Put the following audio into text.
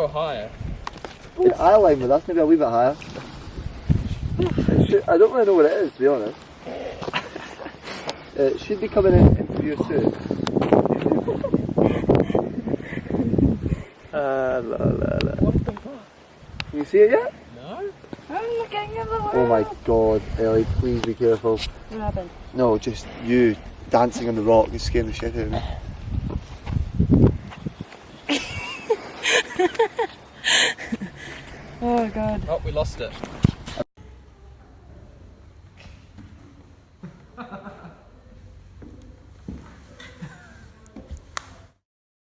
go higher. Yeah, I line with us, maybe a wee bit higher. I don't really know what it is, to be honest. It should be coming into view soon. What the fuck? Can you see it yet? No. I'm looking at the world. Oh my god, Ellie, please be careful. What happened? No, just you dancing on the rock is scaring the shit out of me. Oh god. Oh, we lost it.